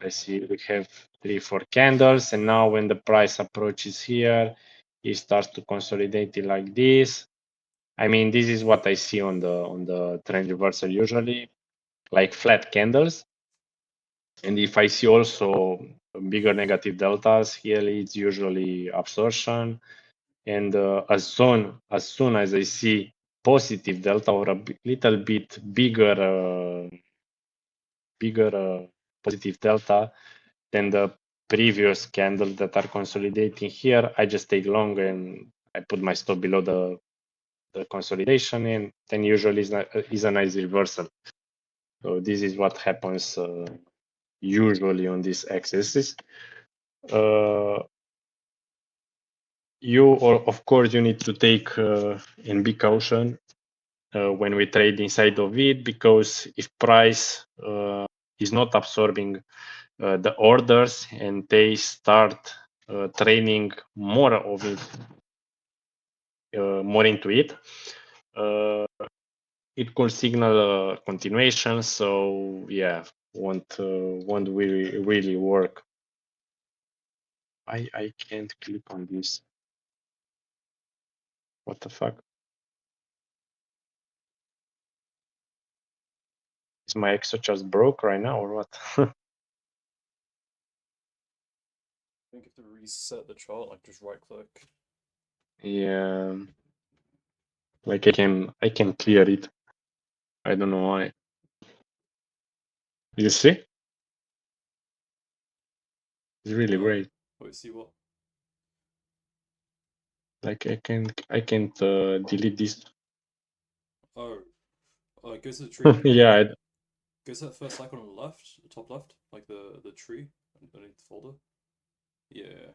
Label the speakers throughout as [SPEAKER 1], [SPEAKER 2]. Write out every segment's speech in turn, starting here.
[SPEAKER 1] I see we have 3-4 candles, and now when the price approaches here, it starts to consolidate it like this. I mean, this is what I see on the trend reversal usually, like flat candles. And if I see also bigger negative deltas, here it's usually absorption. And as soon as I see positive delta or a little bit bigger positive delta than the previous candles that are consolidating here, I just take long and I put my stop below the consolidation, and then usually is a nice reversal. So this is what happens usually on these axes. Of course, you need to take and be caution when we trade inside of it, because if price is not absorbing the orders and they start trading more of it, more into it, it could signal a continuation. So yeah, won't really work. I can't click on this. What the fuck? Is my exo just broke right now or what?
[SPEAKER 2] I think if to reset the chart, like just right click.
[SPEAKER 1] Yeah, like I can clear it. I don't know why. You see? It's really great.
[SPEAKER 2] Wait, see what?
[SPEAKER 1] Like I can't delete this.
[SPEAKER 2] Oh, go to the tree.
[SPEAKER 1] Yeah,
[SPEAKER 2] Go to that first icon on the left, top left, like the tree underneath the folder. Yeah,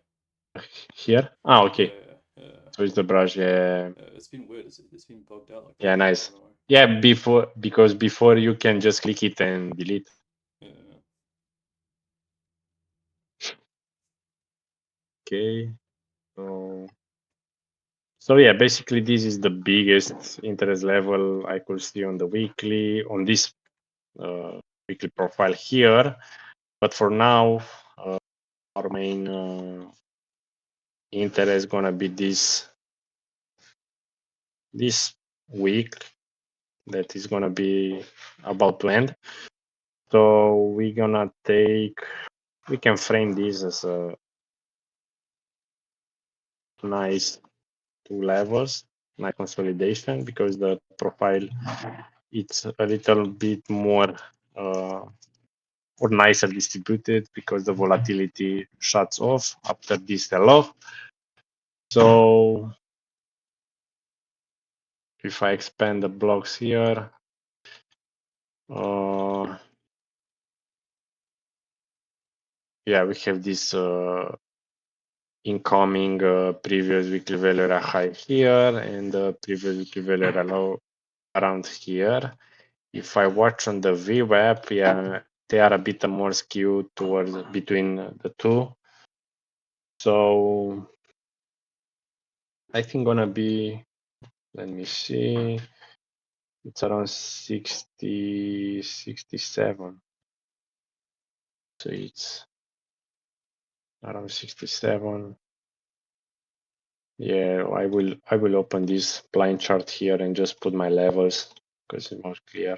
[SPEAKER 1] here. Ah, okay.
[SPEAKER 2] yeah, yeah.
[SPEAKER 1] So it's the brush. Yeah,
[SPEAKER 2] It's been weird. It's been bugged out like that.
[SPEAKER 1] yeah, nice.
[SPEAKER 2] I don't know.
[SPEAKER 1] Yeah, because before you can just click it and delete.
[SPEAKER 2] Yeah.
[SPEAKER 1] Okay. So yeah, basically this is the biggest interest level I could see on the weekly on this weekly profile here. But for now, our main interest gonna be this week that is gonna be about to end. So we can frame this as a nice two levels, nice consolidation, because the profile it's a little bit more or nicer distributed because the volatility shuts off after this sell-off. So if I expand the blocks here, yeah, we have this incoming previous weekly value area high here and the previous weekly value area low around here. If I watch on the VWAP, yeah, they are a bit more skewed towards between the two. So I think gonna be, let me see, it's around 60, 67. So it's around 67. Yeah, I will open this blind chart here and just put my levels because it's more clear.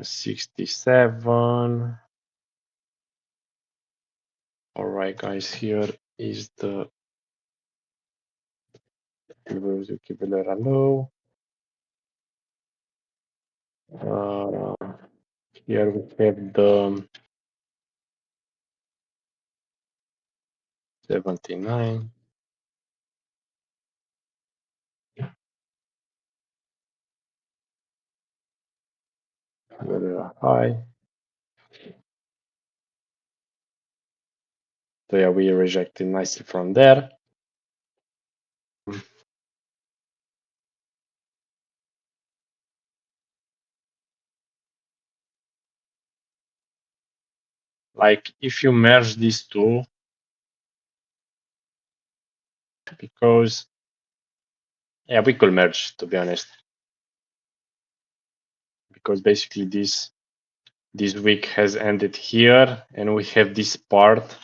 [SPEAKER 1] 67. All right, guys, here is the Valera low. Here we have the 79. Valera high. So yeah, we rejected nicely from there. Like if you merge these two, because yeah, we could merge, to be honest, because basically this this week has ended here, and we have this part,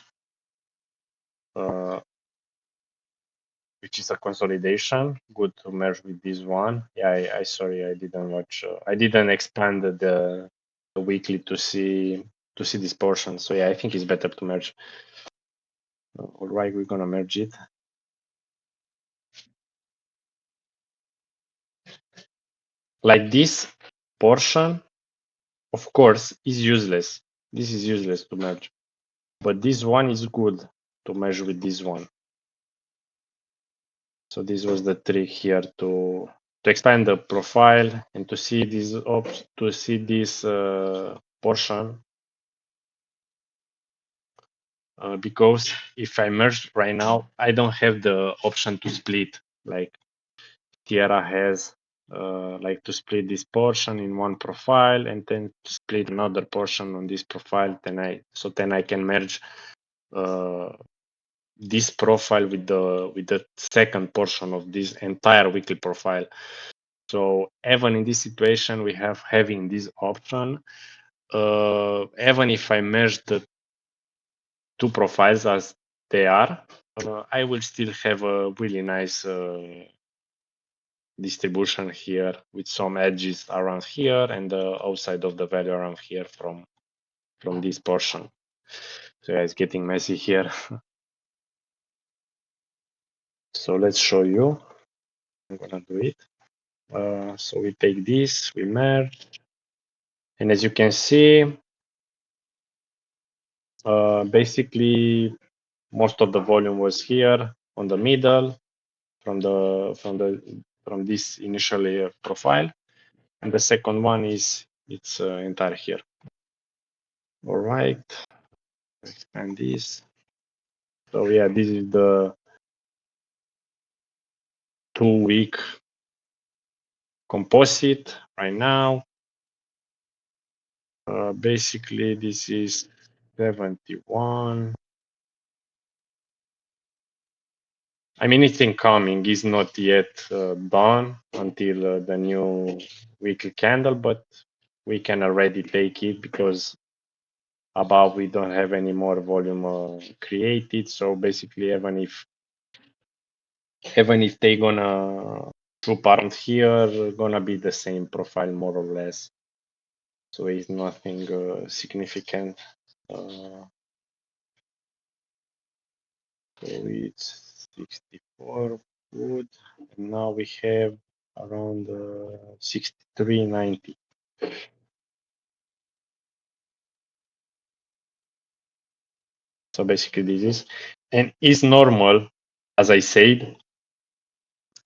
[SPEAKER 1] which is a consolidation. Good to merge with this one. Yeah, I sorry, I didn't watch. I didn't expand the weekly to see this portion. So yeah, I think it's better to merge. All right, we're gonna merge it. Like this portion, of course, is useless. This is useless to merge, but this one is good to merge with this one. So this was the trick here to expand the profile and to see this portion. Because if I merge right now, I don't have the option to split like Tierra has, like to split this portion in one profile and then to split another portion on this profile. Then I can merge this profile with the second portion of this entire weekly profile. So even in this situation, we have having this option. Even if I merge the two profiles as they are, I will still have a really nice distribution here with some edges around here and the outside of the value around here from this portion. So yeah, it's getting messy here. So let's show you. I'm gonna do it. So we take this, we merge, and as you can see, basically most of the volume was here on the middle from this initial profile, and the second one is it's entire here. All right, expand this. So yeah, this is the 2-week composite right now. Basically, this is 71. I mean, it's incoming. It's not yet done until the new weekly candle, but we can already take it because above we don't have any more volume created. So basically, even if they gonna troop around here, gonna be the same profile more or less. So it's nothing significant. So it's 64 good, and now we have around 63.90. So basically this is, and it's normal, as I said,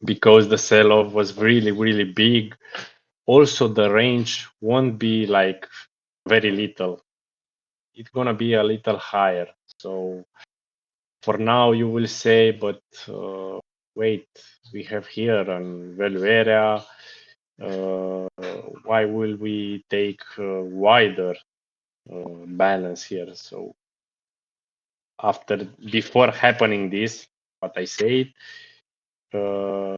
[SPEAKER 1] because the sell-off was really, really big. Also, the range won't be like very little. It's gonna be a little higher. So for now, you will say, but wait, we have here an value area. Why will we take wider balance here? So before happening this, what I said, uh,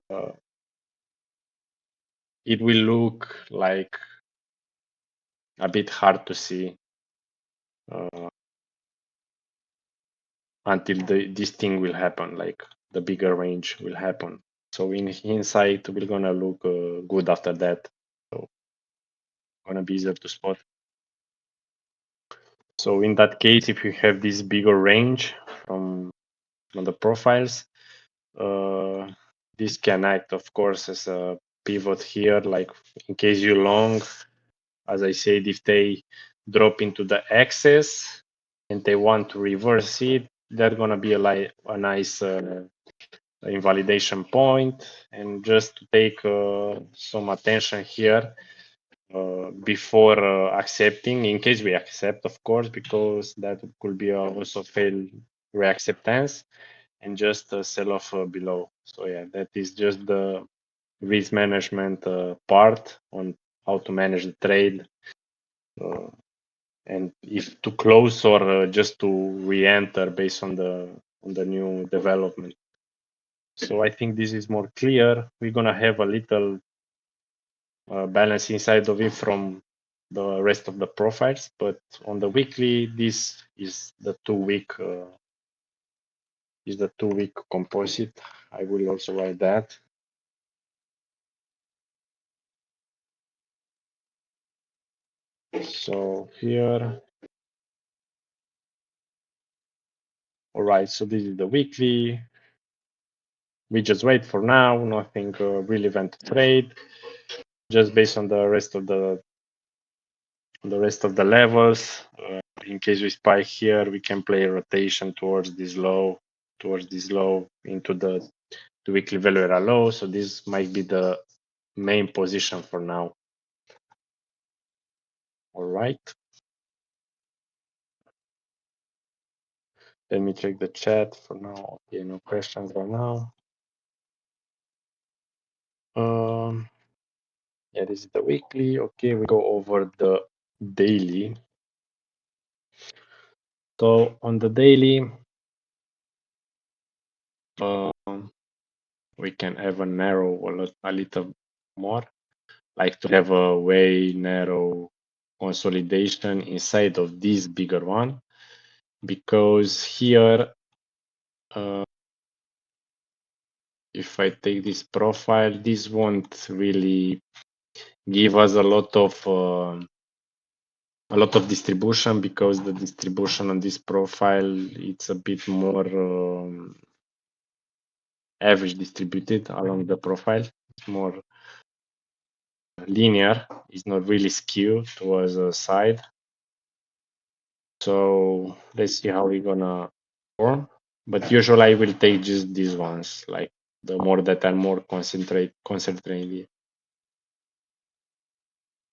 [SPEAKER 1] it will look like a bit hard to see until this thing will happen, like the bigger range will happen. So in hindsight, we're gonna look good after that. So gonna be easier to spot. So in that case, if you have this bigger range from the profiles, this can act, of course, as a pivot here, like in case you long, as I said, if they drop into the excess and they want to reverse it, that's gonna be a nice invalidation point. And just to take some attention here before accepting, in case we accept, of course, because that could be also fail reacceptance and just sell off below. So yeah, that is just the risk management part on how to manage the trade and if to close or just to re-enter based on the new development. So I think this is more clear. We're gonna have a little balance inside of it from the rest of the profiles, but on the weekly, this is the 2 week composite. I will also write that. So here, all right. So this is the weekly. We just wait for now. Nothing relevant to trade. Just based on the rest of the levels. In case we spike here, we can play a rotation towards this low into the weekly value area low. So this might be the main position for now. All right. Let me check the chat for now. Okay, no questions right now. Yeah, this is the weekly. Okay, we go over the daily. So on the daily, we can have a narrow a little more, like to have a way narrow consolidation inside of this bigger one, because here, if I take this profile, this won't really give us a lot of distribution, because the distribution on this profile, it's a bit more average distributed along the profile. It's more linear. It's not really skewed towards a side. So let's see how we're gonna form. But usually I will take just these ones, like the more that are more concentrated.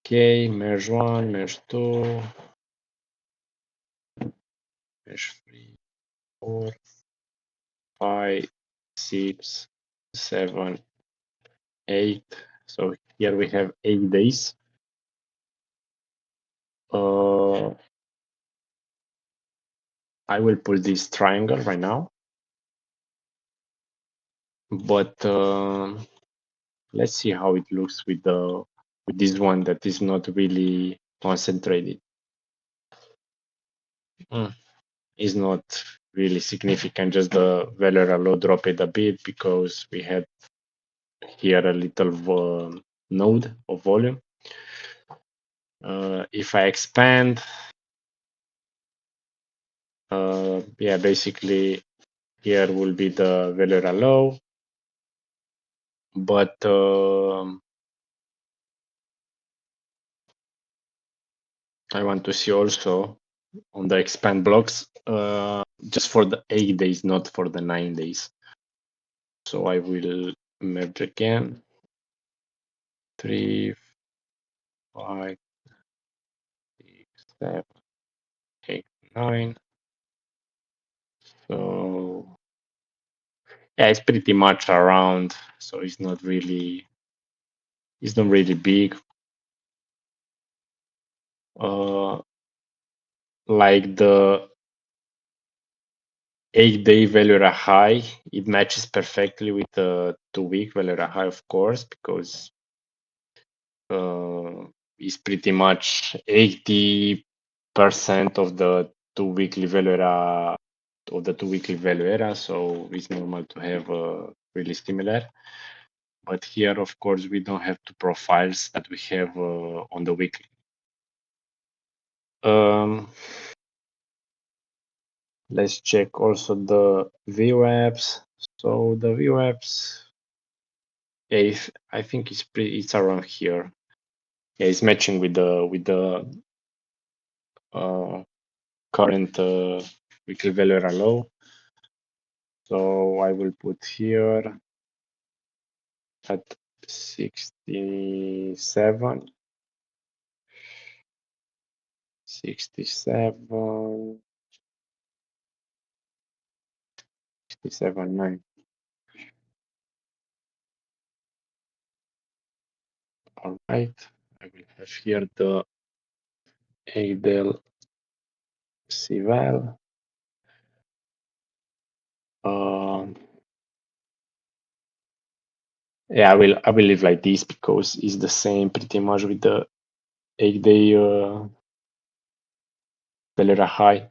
[SPEAKER 1] Okay, merge 1, merge 2, merge 3, 4, 5, 6, 7, 8. So here we have 8 days. I will put this triangle right now, but let's see how it looks with this one that is not really concentrated. Is not really significant, just the value low dropped a bit because we had here a little node of volume. If I expand, yeah, basically here will be the value low, but I want to see also on the expand blocks just for the 8 days, not for the 9 days. So I will merge again. 3, 5, 6, 7, 8, 9. So yeah, it's pretty much around. So it's not really big. Like the 8-day value high, it matches perfectly with the 2-week value high, of course, because it's pretty much 80% of the 2-weekly value area, so it's normal to have really similar. But here, of course, we don't have two profiles that we have on the weekly. Let's check also the VWAPs. So the VWAPs, yeah, I think it's around here. Yeah, it's matching with the current weekly value low. So I will put here at 67, 67, 9. All right, I will have here the Adel Sivel. Yeah, I will leave like this because it's the same pretty much with the 8-day Valera high.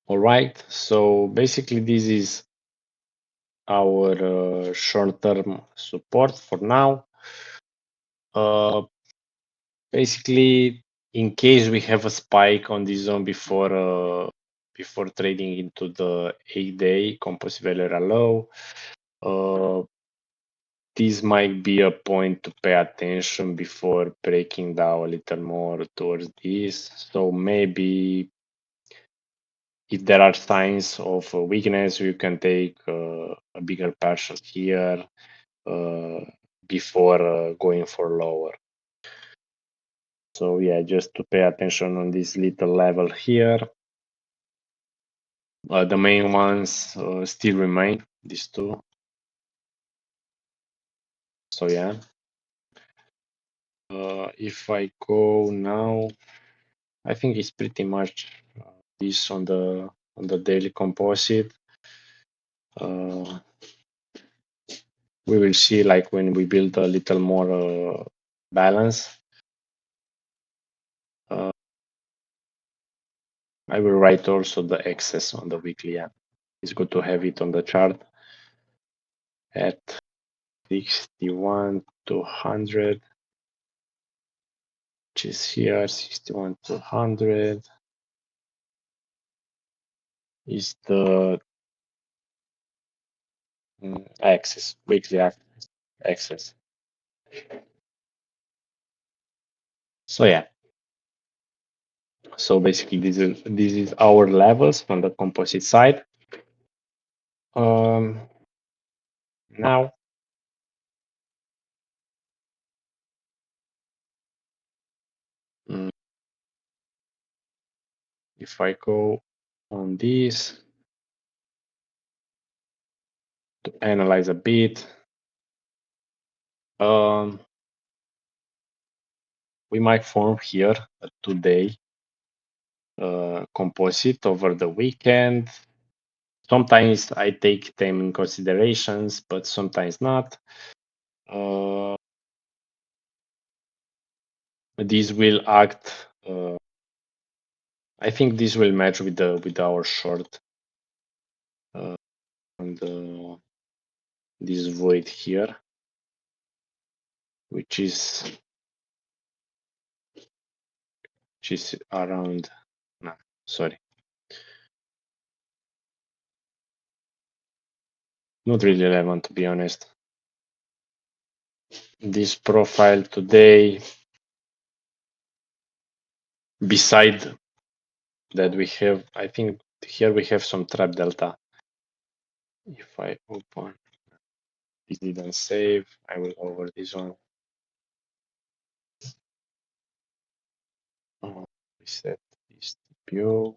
[SPEAKER 1] All right, so basically this is our short-term support for now. Basically, in case we have a spike on this zone before trading into the 8-day composite Valera low, this might be a point to pay attention before breaking down a little more towards this. So maybe if there are signs of weakness, you can take a bigger partial here uh, before going for lower. So yeah, just to pay attention on this little level here. The main ones still remain, these two. So yeah. If I go now, I think it's pretty much this on the daily composite. We will see like when we build a little more balance. I will write also the excess on the weekly. Yeah, it's good to have it on the chart at 61 to 100, which is here. 61 to 100 is the axis, weekly axis. So yeah. So basically, this is our levels on the composite side. Now, if I go on this to analyze a bit, we might form here a 2-day composite over the weekend. Sometimes I take them in considerations, but sometimes not. This will act. I think this will match with our short and this void here, which is around. No, sorry, not really relevant to be honest. This profile today, beside that we have, I think here we have some trap delta. If I open, this didn't save, I will over this one. Reset this TPO.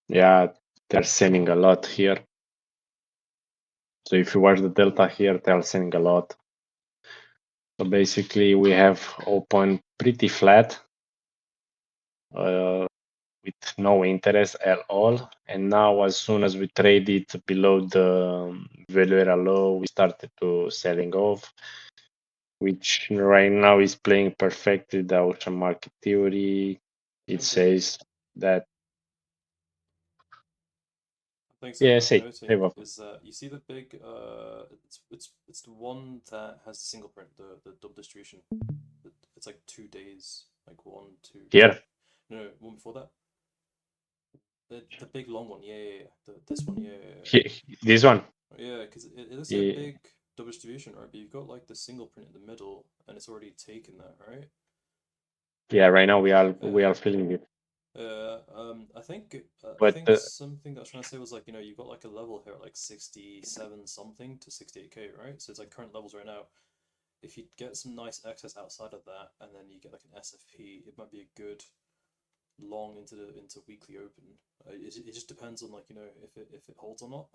[SPEAKER 1] Yeah, they're sending a lot here. So if you watch the delta here, they're sending a lot. So basically we have open pretty flat with no interest at all. And now as soon as we trade it below the Veluera low, we started to selling off, which right now is playing perfectly the ocean market theory. It says that.
[SPEAKER 2] I think
[SPEAKER 1] Yeah,
[SPEAKER 2] something worth
[SPEAKER 1] say,
[SPEAKER 2] noting
[SPEAKER 1] Bob.
[SPEAKER 2] is that you see the big it's the one that has the single print, the double distribution. It's like 2 days, like one, two, two.
[SPEAKER 1] Here.
[SPEAKER 2] No, one before that. The big long one, yeah. This one, yeah.
[SPEAKER 1] This one.
[SPEAKER 2] Yeah, because it looks like a
[SPEAKER 1] Yeah,
[SPEAKER 2] big double distribution, right? But you've got like the single print in the middle, and it's already taken that, right?
[SPEAKER 1] yeah, right now we are feeling it.
[SPEAKER 2] I think
[SPEAKER 1] But
[SPEAKER 2] something I was trying to say was like, you've got like a level here at like 67 something to 68K, right? So it's like current levels right now. If you get some nice excess outside of that, and then you get like an SFP, it might be a good long into weekly open. It just depends on like if it holds or not.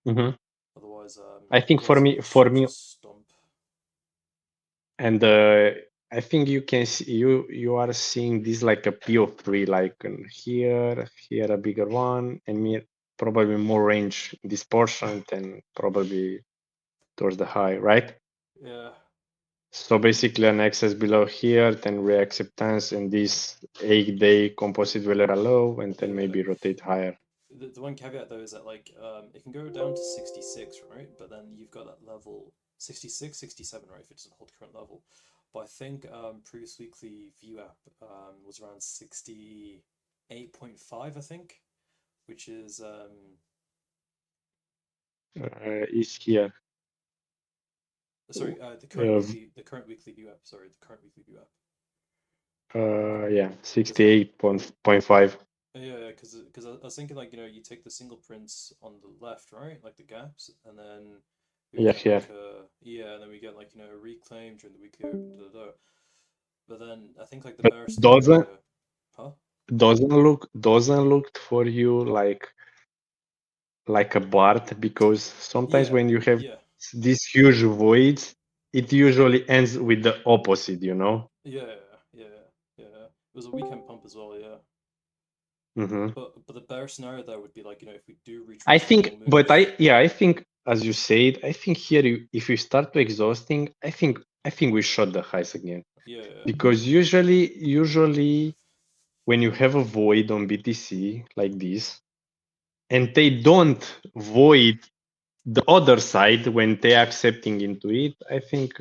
[SPEAKER 1] mhm.
[SPEAKER 2] Otherwise,
[SPEAKER 1] I think
[SPEAKER 2] otherwise it
[SPEAKER 1] for
[SPEAKER 2] should
[SPEAKER 1] me,
[SPEAKER 2] just stomp.
[SPEAKER 1] and I think you can see you are seeing this like a PO3, like here a bigger one, and probably more range in this portion than probably towards the high, right?
[SPEAKER 2] Yeah.
[SPEAKER 1] So basically an excess below here, then reacceptance and this 8-day composite value low, and then
[SPEAKER 2] Yeah.
[SPEAKER 1] maybe rotate higher.
[SPEAKER 2] The one caveat though is that like it can go down to 66, right? But then you've got that level 66, 67, right? If it doesn't hold current level. But I think previous weekly view app was around 68.5, I think, which is
[SPEAKER 1] Is here. Uh,
[SPEAKER 2] the current weekly view app. Sorry, the current weekly view app.
[SPEAKER 1] yeah,
[SPEAKER 2] Because like
[SPEAKER 1] 68.5.
[SPEAKER 2] yeah, because I was thinking like you take the single prints on the left, right, like the gaps, and then we
[SPEAKER 1] Yeah,
[SPEAKER 2] get
[SPEAKER 1] here.
[SPEAKER 2] like a yeah, and then we get like a reclaim during the weekly open, But then I think like the
[SPEAKER 1] But
[SPEAKER 2] bear scenario, huh?
[SPEAKER 1] doesn't look for you like a BART, because sometimes
[SPEAKER 2] Yeah,
[SPEAKER 1] when you have
[SPEAKER 2] yeah,
[SPEAKER 1] these huge voids, it usually ends with the opposite, you know?
[SPEAKER 2] yeah, yeah, yeah. It was a weekend pump as well, yeah.
[SPEAKER 1] Hmm.
[SPEAKER 2] But the bear scenario there would be like if we do
[SPEAKER 1] I
[SPEAKER 2] retrace the
[SPEAKER 1] think,
[SPEAKER 2] long
[SPEAKER 1] but
[SPEAKER 2] moves,
[SPEAKER 1] I think, as you said, I think here, if you start to exhausting, I think we shot the highs again,
[SPEAKER 2] yeah, yeah,
[SPEAKER 1] because usually when you have a void on BTC like this, and they don't void the other side when they accepting into it, I think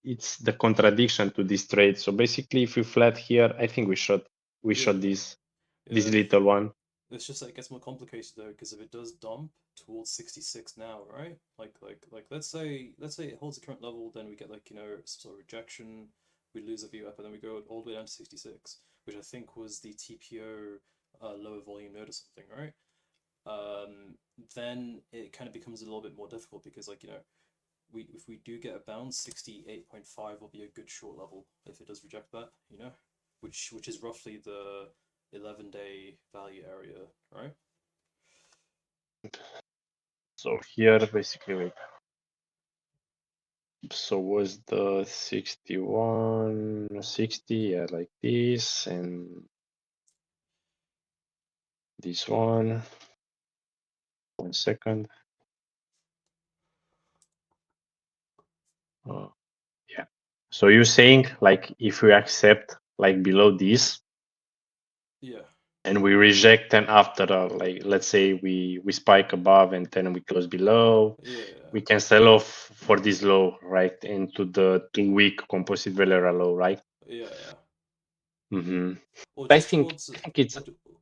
[SPEAKER 1] it's the contradiction to this trade. So basically, if we flat here, I think we shot
[SPEAKER 2] yeah,
[SPEAKER 1] this
[SPEAKER 2] yeah.
[SPEAKER 1] little one.
[SPEAKER 2] It's just that it gets more complicated though, because if it does dump towards 66 now, right? Like let's say it holds the current level, then we get like some sort of rejection, we lose a view up, and then we go all the way down to 66, which I think was the TPO lower volume node or something, right? Then it kind of becomes a little bit more difficult because we if we do get a bounce, 68.5 will be a good short level if it does reject that, which is roughly the 11-day value area, right?
[SPEAKER 1] So here, basically, wait. So was the 61, 60, yeah, like this, and this one. 1 second. Uh, yeah. So you're saying like if we accept like below this
[SPEAKER 2] Yeah,
[SPEAKER 1] and we reject, and after like let's say we spike above and then we close below,
[SPEAKER 2] yeah,
[SPEAKER 1] we can sell off for this low, right, into the 2 week composite value low, right?
[SPEAKER 2] yeah, yeah.
[SPEAKER 1] Mm-hmm.
[SPEAKER 2] Or
[SPEAKER 1] I
[SPEAKER 2] just
[SPEAKER 1] think
[SPEAKER 2] towards,
[SPEAKER 1] I think it's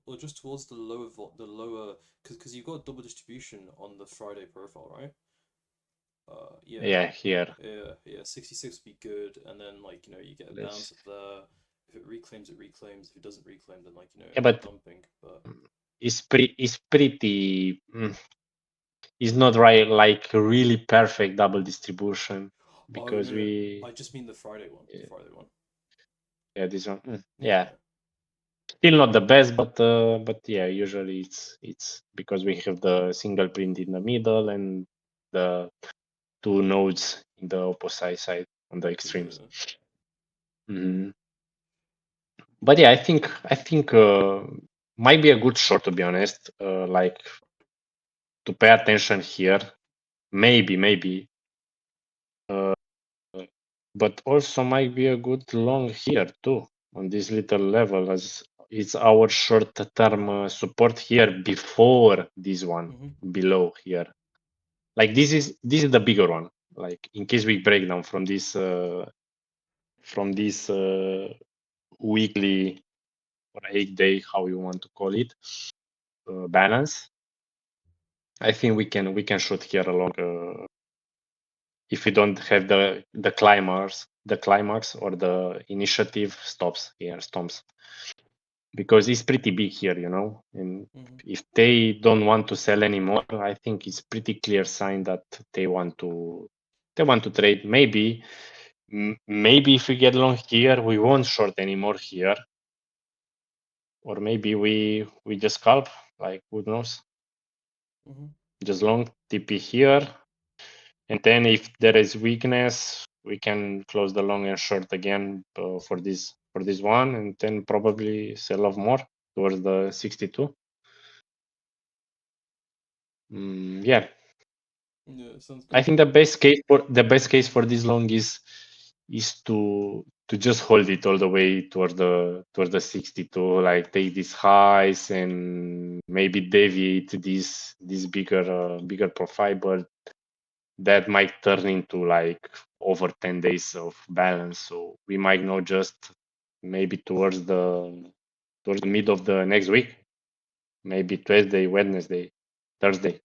[SPEAKER 2] or just towards the lower, because you've got double distribution on the Friday profile, right? Yeah,
[SPEAKER 1] yeah here.
[SPEAKER 2] yeah. 66 would be good, and then you get a bounce
[SPEAKER 1] Let's
[SPEAKER 2] up there. If it reclaims, it reclaims. If it doesn't reclaim, then
[SPEAKER 1] yeah,
[SPEAKER 2] ends up
[SPEAKER 1] but
[SPEAKER 2] dumping. But
[SPEAKER 1] it's pretty. It's not right like a really perfect double distribution,
[SPEAKER 2] oh
[SPEAKER 1] because
[SPEAKER 2] no,
[SPEAKER 1] we
[SPEAKER 2] I just mean the Friday one. The
[SPEAKER 1] yeah,
[SPEAKER 2] Friday one.
[SPEAKER 1] yeah, this one yeah,
[SPEAKER 2] Yeah.
[SPEAKER 1] still not the best, but yeah, usually it's because we have the single print in the middle and the two nodes in the opposite side on the extremes.
[SPEAKER 2] Yeah.
[SPEAKER 1] Mhm. But yeah, I think might be a good short, to be honest, like to pay attention here, maybe uh, but also might be a good long here too on this little level, as it's our short term support here before this one
[SPEAKER 2] Mhm.
[SPEAKER 1] below here. Like this is the bigger one. Like in case we break down from this weekly or 8-day, how you want to call it, balance. I think we can shoot here along if we don't have the climax or the initiative stops here stomps, because it's pretty big here, and
[SPEAKER 2] Mhm.
[SPEAKER 1] if they don't want to sell anymore, I think it's pretty clear sign that they want to trade. Maybe if we get long here, we won't short anymore here, or maybe we just scalp, like who knows,
[SPEAKER 2] Mhm.
[SPEAKER 1] just long TP here. And then if there is weakness, we can close the long and short again for this one, and then probably sell off more towards the 62. Yeah,
[SPEAKER 2] Yeah, sounds
[SPEAKER 1] I
[SPEAKER 2] good.
[SPEAKER 1] think the best case for this long is to just hold it all the way towards the 62, like take these highs and maybe deviate this bigger profile, but that might turn into like over 10 days of balance. So we might know just maybe towards the mid of the next week, maybe Tuesday, Wednesday, Thursday.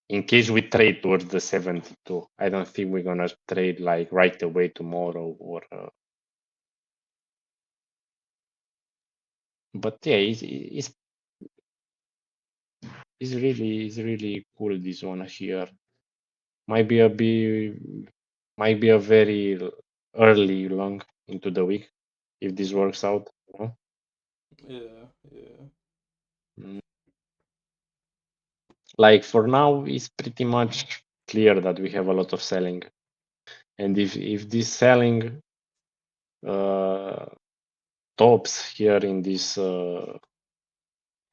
[SPEAKER 1] In case we trade towards the 72, I don't think we're gonna trade like right away tomorrow or. But yeah, it's really cool this one here. Might be a be might be a very early long into the week if this works out. You know?
[SPEAKER 2] Yeah, yeah.
[SPEAKER 1] Mm. Like for now, it's pretty much clear that we have a lot of selling, and if this selling uh, tops here in this value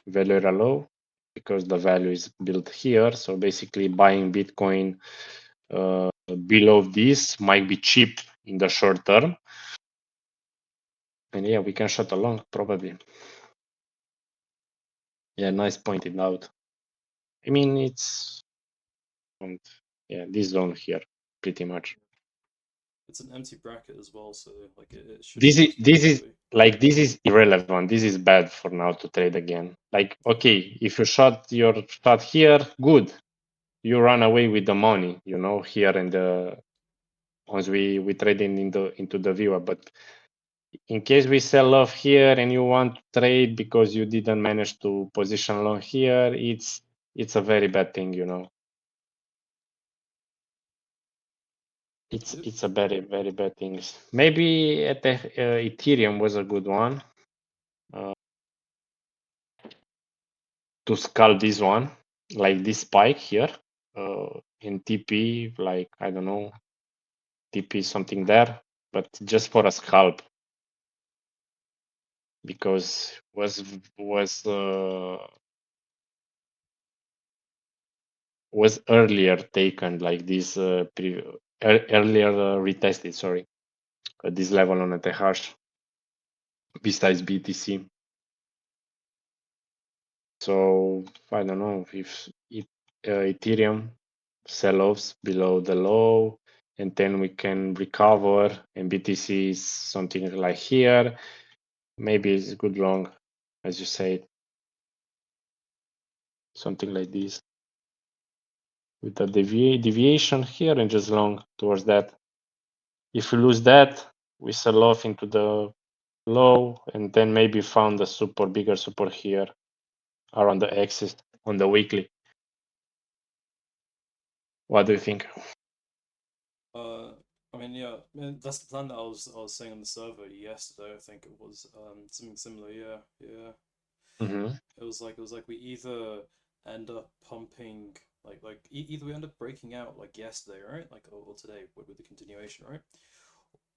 [SPEAKER 1] area low, because the value is built here, so basically buying Bitcoin below this might be cheap in the short term, and yeah, we can shut along probably. Yeah, nice pointed out. I mean, it's yeah, this zone here pretty much.
[SPEAKER 2] It's an empty bracket as well, so like it should
[SPEAKER 1] This is
[SPEAKER 2] close
[SPEAKER 1] this is
[SPEAKER 2] comfortably.
[SPEAKER 1] like this is irrelevant. This is bad for now to trade again. Like, okay, if you shot your shot here, good. You run away with the money, here and the once we trade into the viewer. But in case we sell off here and you want to trade because you didn't manage to position long here, it's a very bad thing. It's
[SPEAKER 2] Yep.
[SPEAKER 1] it's a very very bad thing. Maybe Ethereum was a good one uh, to scalp this one, like this spike here in TP, like I don't know, TP something there, but just for a scalp because was earlier taken like this earlier retested, sorry, at this level on a TH besides BTC. So I don't know if Ethereum sell-offs below the low, and then we can recover, and BTC is something like here. Maybe it's good long, as you said, something like this with a deviation here and just long towards that. If we lose that, we sell off into the low and then maybe found a bigger support here around the axis on the weekly. What do you think?
[SPEAKER 2] Uh, I mean, yeah, that's the plan that I was saying on the server yesterday. I think it was something similar. Yeah, yeah.
[SPEAKER 1] Mm-hmm.
[SPEAKER 2] It was like we either end up pumping either we end up breaking out like yesterday, right? Like or today with the continuation, right?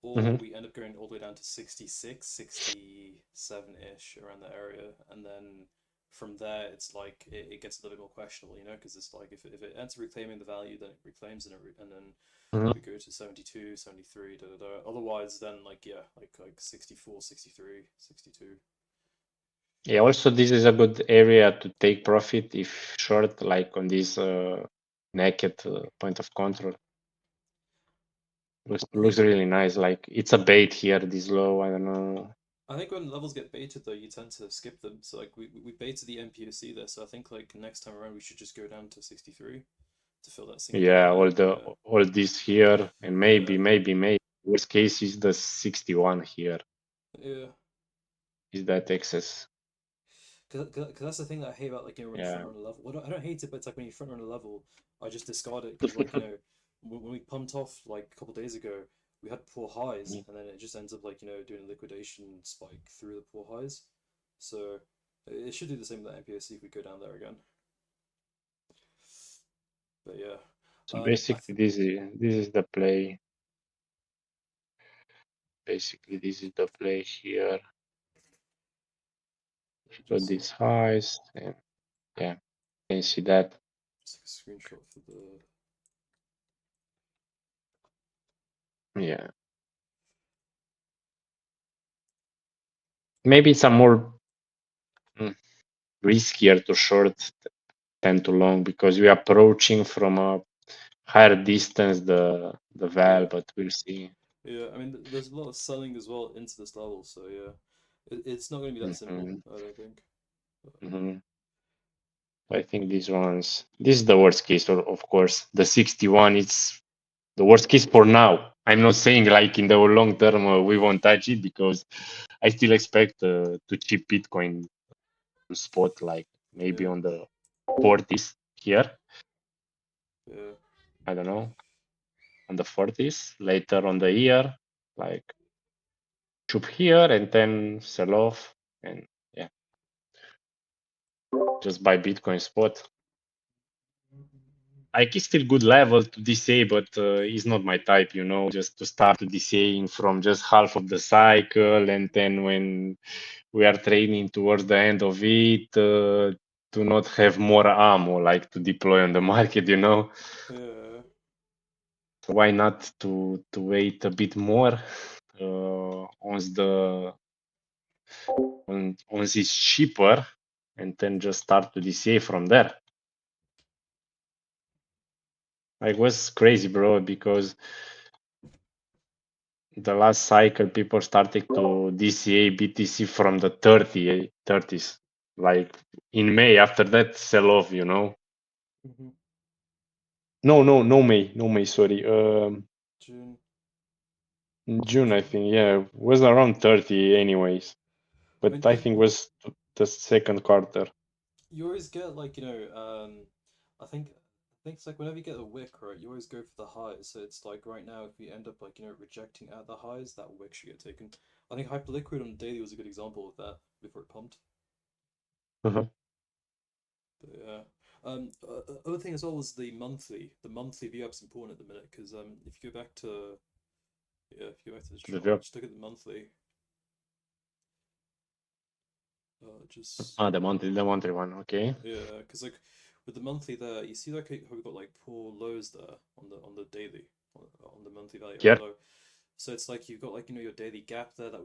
[SPEAKER 2] Or
[SPEAKER 1] Mm-hmm.
[SPEAKER 2] we end up going all the way down to 66, 67-ish around that area, and then from there it's like it gets a little bit more questionable, because it's like if it ends up reclaiming the value, then it reclaims and then
[SPEAKER 1] Mm-hmm.
[SPEAKER 2] we go to 72, 73, da da da. Otherwise, then like yeah, like 64, 63, 62.
[SPEAKER 1] Yeah, also this is a good area to take profit if short, like on this naked point of control. Looks,
[SPEAKER 2] I
[SPEAKER 1] looks
[SPEAKER 2] think
[SPEAKER 1] really nice. Like it's a bait here, this low. I don't know.
[SPEAKER 2] I think when levels get baited though, you tend to skip them. So like we baited the MPOC there, so I think like next time around we should just go down to 63 to fill that single
[SPEAKER 1] Yeah,
[SPEAKER 2] area. Yeah,
[SPEAKER 1] all this here, and maybe,
[SPEAKER 2] yeah,
[SPEAKER 1] maybe worst case is the 61 here.
[SPEAKER 2] yeah.
[SPEAKER 1] Is that excess?
[SPEAKER 2] Cause that's the thing that I hate about when you
[SPEAKER 1] Yeah.
[SPEAKER 2] front run a level. Well, I don't hate it, but it's like when you front run a level, I just discard it because when we pumped off like a couple days ago, we had poor highs, and then it just ends up doing a liquidation spike through the poor highs. So it should do the same with the MPSC if we go down there again. But yeah,
[SPEAKER 1] So
[SPEAKER 2] I
[SPEAKER 1] basically, this is the play. Basically, this is the play here.
[SPEAKER 2] should
[SPEAKER 1] So
[SPEAKER 2] just
[SPEAKER 1] these highs, and yeah. can see that.
[SPEAKER 2] Just like a screenshot for the.
[SPEAKER 1] Yeah, maybe it's a more mm, riskier to short than to long because we're approaching from a higher distance the val,
[SPEAKER 2] Yeah,
[SPEAKER 1] but we'll see.
[SPEAKER 2] yeah. I mean, there's a lot of selling as well into this level, so yeah, it's not going to be that simple.
[SPEAKER 1] Hmm.
[SPEAKER 2] I don't think.
[SPEAKER 1] Hmm. I think these ones. This is the worst case, of course. The 61 is the worst case for now. I'm not saying like in the long term we won't touch it because I still expect to chip Bitcoin spot like maybe
[SPEAKER 2] Yeah,
[SPEAKER 1] on the 40s here.
[SPEAKER 2] yeah.
[SPEAKER 1] I don't know, on the 40s later on the year, like chip here and then sell off and yeah, just buy Bitcoin spot. Like it's still good level to DCA, but it's not my type, you know. Just to start to DCAing from just half of the cycle, and then when we are trading towards the end of it, to not have more ammo like to deploy on the market, you know.
[SPEAKER 2] Yeah.
[SPEAKER 1] So why not to wait a bit more once the once it's cheaper, and then just start to DCA from there. Like was crazy, bro, because the last cycle people started to DCA BTC from the 30s, like in May. After that sell off, you know.
[SPEAKER 2] Mm-hmm.
[SPEAKER 1] No May, sorry.
[SPEAKER 2] June.
[SPEAKER 1] In
[SPEAKER 2] Was it
[SPEAKER 1] June I
[SPEAKER 2] June?
[SPEAKER 1] think, yeah, was around 30 anyways,
[SPEAKER 2] I
[SPEAKER 1] but
[SPEAKER 2] mean,
[SPEAKER 1] I think was the second quarter.
[SPEAKER 2] you always get like I think it's like whenever you get a wick, right, you always go for the highs. So it's like right now, if you end up like rejecting at the highs, that wick should get taken. I think Hyperliquid on daily was a good example of that before it pumped.
[SPEAKER 1] Uh-huh.
[SPEAKER 2] But yeah. Other thing as well was the monthly VWAP's important at the minute because if you go back to if you go back to the
[SPEAKER 1] The
[SPEAKER 2] chart,
[SPEAKER 1] verb.
[SPEAKER 2] just look at the monthly. Just
[SPEAKER 1] The monthly one, okay.
[SPEAKER 2] Yeah, because like with the monthly there, you see like how we got like poor lows there on the daily on the monthly value area
[SPEAKER 1] Here.
[SPEAKER 2] low. So it's like you've got like your daily gap there that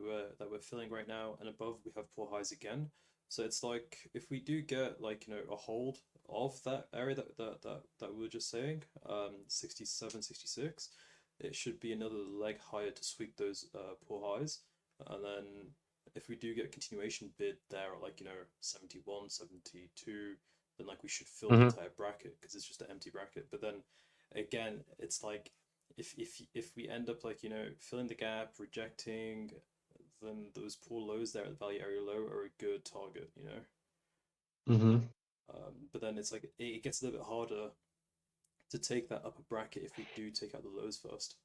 [SPEAKER 2] we're filling right now, and above we have poor highs again. So it's like if we do get like a hold of that area that we were just saying, 67, 66, it should be another leg higher to sweep those poor highs, and then if we do get a continuation bid there at like 71, 72, then like we should fill the
[SPEAKER 1] Hmm.
[SPEAKER 2] entire bracket because it's just an empty bracket. But then again, it's like if we end up like filling the gap, rejecting, then those poor lows there at the value area low are a good target.
[SPEAKER 1] Hmm.
[SPEAKER 2] But then it's like it gets a little bit harder to take that upper bracket if we do take out the lows first,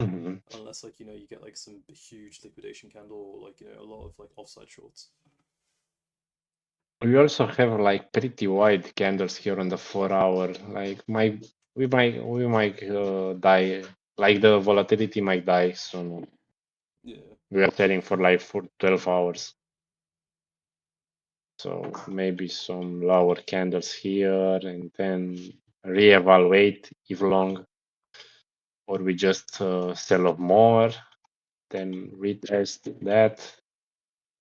[SPEAKER 1] Hmm.
[SPEAKER 2] unless like you get like some huge liquidation candle or like a lot of like offside shorts.
[SPEAKER 1] We also have like pretty wide candles here on the 4 hour. Like we might die. Like the volatility might die soon.
[SPEAKER 2] Yeah,
[SPEAKER 1] We are telling for like for 12 hours. So maybe some lower candles here and then reevaluate if long, or we just sell off more, then retest that,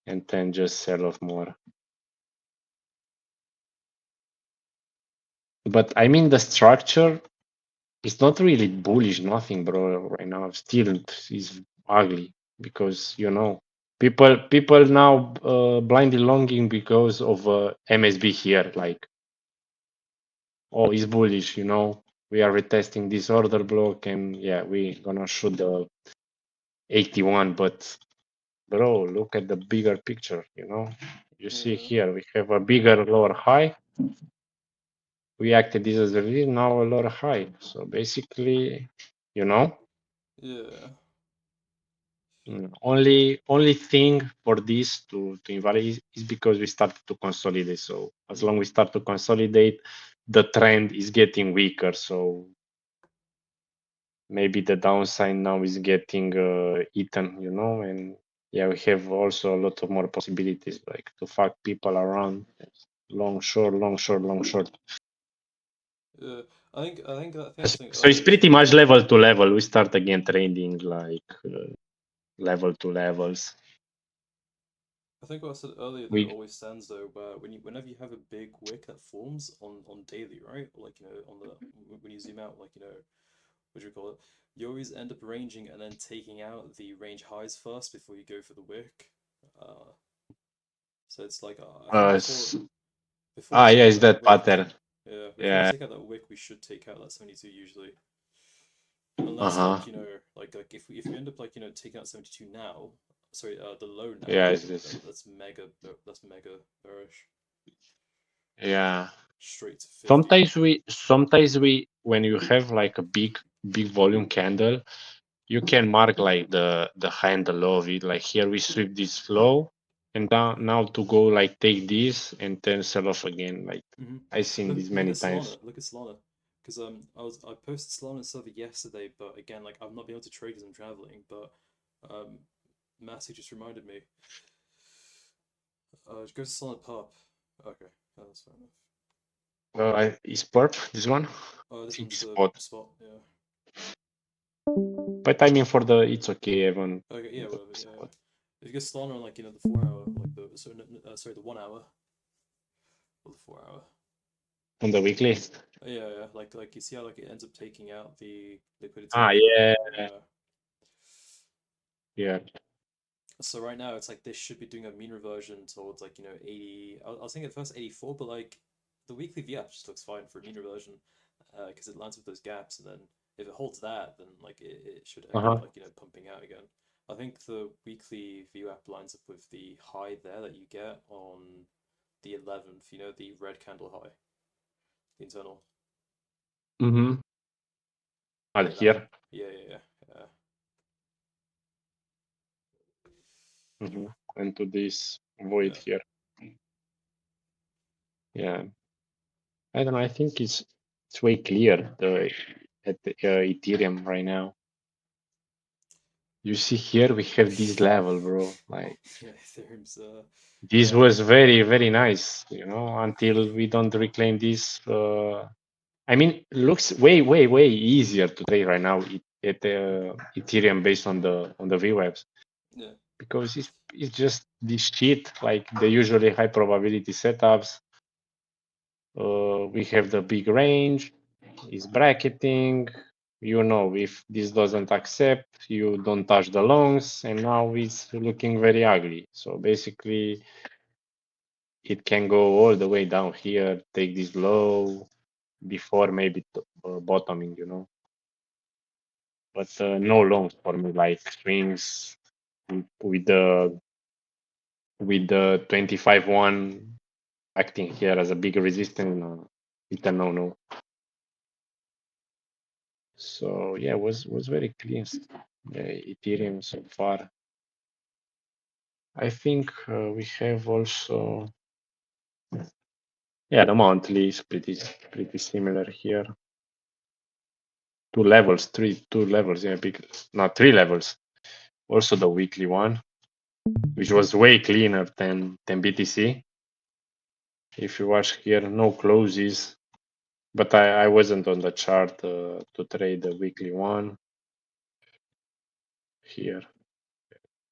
[SPEAKER 1] and then just sell off more. But I mean, the structure is not really bullish, nothing, bro. Right now, still is ugly because people now blindly longing because of MSB here. Like, oh, it's bullish, We are retesting this order block, and yeah, we gonna shoot the 81. But bro, look at the bigger picture. You see
[SPEAKER 2] yeah,
[SPEAKER 1] here we have a bigger lower high. We acted this as a V, now a lower high. So basically, you know,
[SPEAKER 2] yeah.
[SPEAKER 1] only thing for this to invalidate is because we started to consolidate. So as long
[SPEAKER 2] Mm-hmm.
[SPEAKER 1] we start to consolidate, the trend is getting weaker. So maybe the downside now is getting eaten, and yeah, we have also a lot of more possibilities like to fuck people around. long short, long short, long short.
[SPEAKER 2] Yeah, I think
[SPEAKER 1] So it's
[SPEAKER 2] earlier.
[SPEAKER 1] pretty much level to level. We start again trading like level to levels.
[SPEAKER 2] I think what I said earlier though
[SPEAKER 1] We
[SPEAKER 2] always stands though, where whenever you have a big wick that forms on daily, right? Like on the when you zoom out, like what do you call it? You always end up ranging and then taking out the range highs first before you go for the wick. Uh, so it's like I think
[SPEAKER 1] uh
[SPEAKER 2] before we
[SPEAKER 1] yeah,
[SPEAKER 2] take out
[SPEAKER 1] it's
[SPEAKER 2] that
[SPEAKER 1] that
[SPEAKER 2] wick,
[SPEAKER 1] pattern.
[SPEAKER 2] yeah, before we
[SPEAKER 1] Yeah.
[SPEAKER 2] take out that wick, we should take out that 72 usually. Unless
[SPEAKER 1] Uh-huh.
[SPEAKER 2] like like if we end up like taking out 72 now, sorry, the low
[SPEAKER 1] Yeah,
[SPEAKER 2] now,
[SPEAKER 1] it's this.
[SPEAKER 2] that's mega bearish.
[SPEAKER 1] Yeah.
[SPEAKER 2] Straight to 50.
[SPEAKER 1] Sometimes we when you have like a big volume candle, you can mark like the high and the low of it. Like here we sweep this low, and now to go like take this and then sell off again. Like
[SPEAKER 2] Mm-hmm.
[SPEAKER 1] I've seen this
[SPEAKER 2] Look
[SPEAKER 1] many
[SPEAKER 2] at
[SPEAKER 1] times.
[SPEAKER 2] Solana. Look at Solana. Because I posted Solana server yesterday, but again, like I've not been able to trade because I'm traveling. But um, Massey just reminded me. Go to Solana pub. Okay, that's fair enough.
[SPEAKER 1] Is perp this one?
[SPEAKER 2] Oh,
[SPEAKER 1] I
[SPEAKER 2] this
[SPEAKER 1] think
[SPEAKER 2] one's
[SPEAKER 1] it's
[SPEAKER 2] the
[SPEAKER 1] spot.
[SPEAKER 2] spot. Yeah.
[SPEAKER 1] But I mean for the it's okay, Evan.
[SPEAKER 2] Okay. Yeah.
[SPEAKER 1] The
[SPEAKER 2] Whatever. Yeah.
[SPEAKER 1] spot.
[SPEAKER 2] If you get Solana on like the 4 hour, like the sorry the 1 hour or the 4 hour.
[SPEAKER 1] On the weekly.
[SPEAKER 2] Yeah. Like you see how like it ends up taking out the liquidity
[SPEAKER 1] Ah
[SPEAKER 2] on the
[SPEAKER 1] yeah,
[SPEAKER 2] yeah.
[SPEAKER 1] yeah.
[SPEAKER 2] So right now it's like this should be doing a mean reversion towards like 80. I was thinking at first 84, but like the weekly VF just looks fine for a mean reversion because it lines with those gaps, and then if it holds that, then like it should end up
[SPEAKER 1] Uh-huh.
[SPEAKER 2] like pumping out again. I think the weekly VWAP lines up with the high there that you get on the 11th. You know, the red candle high, the internal.
[SPEAKER 1] Mm-hmm. Out
[SPEAKER 2] Yeah, that one.
[SPEAKER 1] here.
[SPEAKER 2] Yeah.
[SPEAKER 1] Mm-hmm. And to this void
[SPEAKER 2] Yeah.
[SPEAKER 1] here. Yeah. I don't know. I think it's way clear the at the, Ethereum right now. You see here we have this level, bro. Like
[SPEAKER 2] Yeah, Ethereum's
[SPEAKER 1] this
[SPEAKER 2] yeah.
[SPEAKER 1] was very nice, until we don't reclaim this. I mean, looks way easier to trade right now at Ethereum based on the VWebs
[SPEAKER 2] Yeah.
[SPEAKER 1] because it's just this shit like the usually high probability setups. We have the big range, is bracketing. If this doesn't accept, you don't touch the longs, and now it's looking very ugly. So basically, it can go all the way down here, take this low before maybe bottoming. But no longs for me, like swings with the 25-1 acting here as a big resistance. It's a no. So yeah, was very clean. Ethereum so far. I think we have also the monthly is pretty similar here. Two levels, yeah, big not three levels. Also the weekly one, which was way cleaner than BTC. If you watch here, no closes, but I wasn't on the chart to trade the weekly one. Here,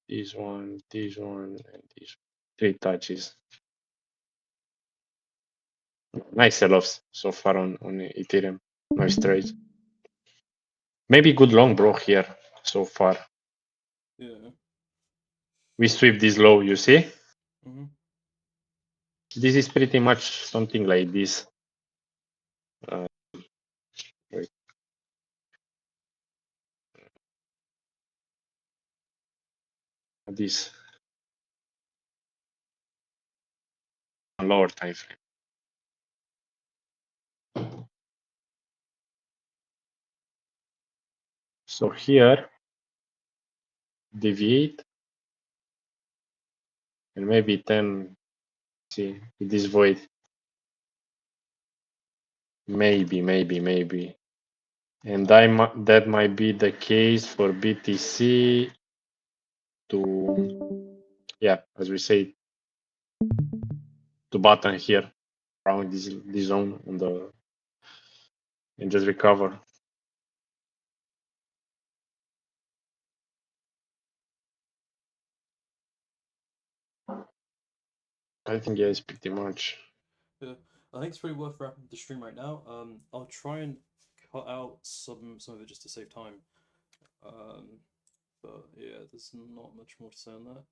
[SPEAKER 1] this one, and this three touches. Nice sell-offs so far on Ethereum. Nice trades. Maybe good long bro here so far.
[SPEAKER 2] Yeah.
[SPEAKER 1] We sweep this low, you see?
[SPEAKER 2] Mm-hmm.
[SPEAKER 1] This is pretty much something like this. Wait, this lower time frame. So here, deviate, and maybe 10, see, this void. Maybe. And that might be the case for BTC to, yeah, as we say, to button here. around this zone on the and just recover. I think yeah, it's pretty much.
[SPEAKER 2] Yeah, I think it's pretty worth wrapping up the stream right now. I'll try and cut out some of it just to save time. Um, but yeah, there's not much more to say on that.